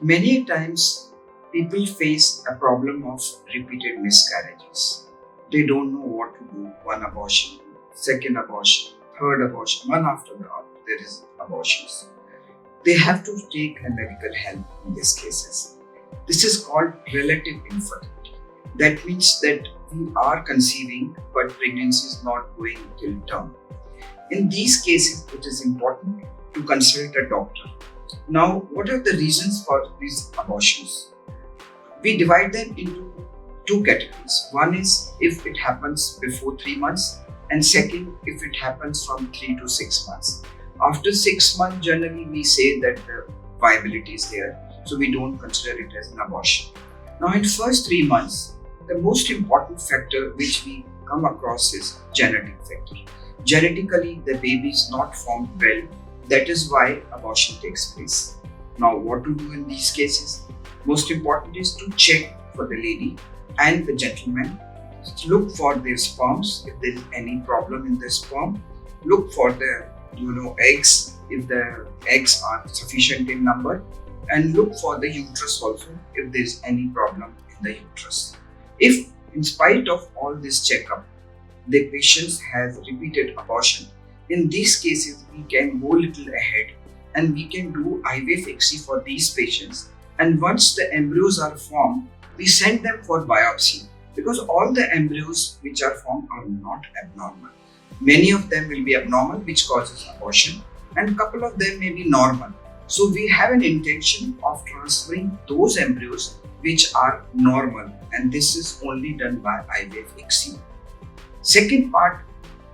Many times people face a problem of repeated miscarriages. They don't know what to do. One abortion, second abortion, third abortion, one after the other. There is abortions. They have to take a medical help in these cases. This is called relative infertility. That means that we are conceiving, but pregnancy is not going till term. In these cases, it is important to consult a doctor. Now, what are the reasons for these abortions? We divide them into two categories. One is if it happens before 3 months, and second, if it happens from 3 to 6 months. After 6 months, generally we say that the viability is there, so we don't consider it as an abortion. Now, in first 3 months, the most important factor which we come across is genetic factor. Genetically, the baby is not formed well. That is why abortion takes place. Now, what to do in these cases? Most important is to check for the lady and the gentleman. Look for their sperms if there is any problem in the sperm. Look for the eggs if the eggs are sufficient in number, and look for the uterus also if there is any problem in the uterus. If in spite of all this checkup, the patient has repeated abortion, in these cases we can go little ahead and we can do IVF ICSI for these patients. And once the embryos are formed, we send them for biopsy, because all the embryos which are formed are not abnormal. Many of them will be abnormal, which causes abortion, and a couple of them may be normal. So we have an intention of transferring those embryos which are normal, and this is only done by IVF ICSI. Second part,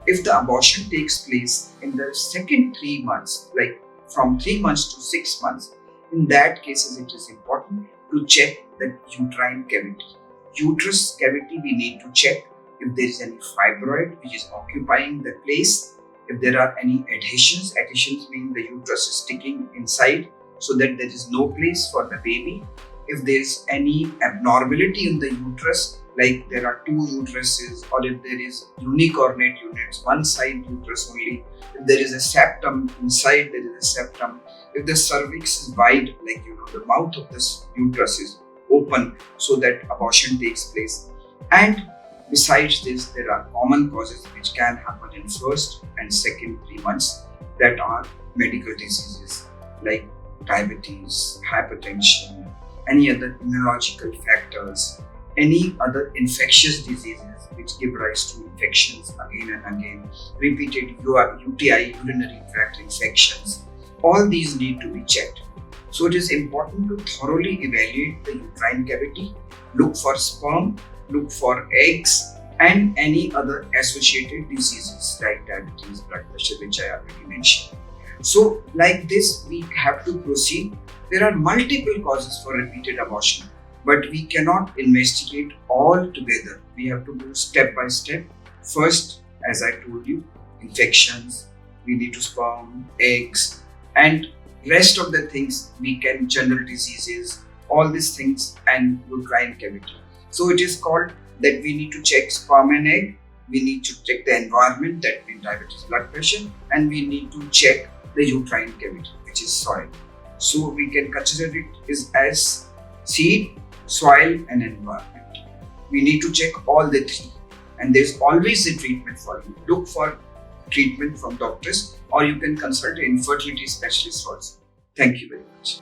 if the abortion takes place in the second 3 months, like from 3 months to 6 months, in that cases it is important to check the uterine cavity. Uterus cavity, we need to check if there is any fibroid which is occupying the place, if there are any adhesions meaning the uterus is sticking inside so that there is no place for the baby. If there is any abnormality in the uterus, like there are two uteruses, or if there is unicornate units, one side uterus only, if there is a septum inside, there is a septum, if the cervix is wide, like the mouth of this uterus is open, so that abortion takes place. And besides this, there are common causes which can happen in first and second 3 months, that are medical diseases like diabetes, hypertension, any other immunological factors, any other infectious diseases which give rise to infections again and again, repeated UTI, urinary tract infections. All these need to be checked. So it is important to thoroughly evaluate the uterine cavity, look for sperm, look for eggs, and any other associated diseases like diabetes, blood pressure, which I already mentioned. So like this, we have to proceed. There are multiple causes for repeated abortion, but we cannot investigate all together. We have to go step by step. First, as I told you, infections, we need to sperm, eggs, and rest of the things we can, general diseases, all these things, and uterine cavity. So it is called that we need to check sperm and egg, we need to check the environment, that means diabetes, blood pressure, and we need to check the uterine cavity, which is soil. So we can consider it as seed, soil, and environment. We need to check all the three, and there's always a treatment for you. Look for treatment from doctors, or you can consult an infertility specialist also. Thank you very much.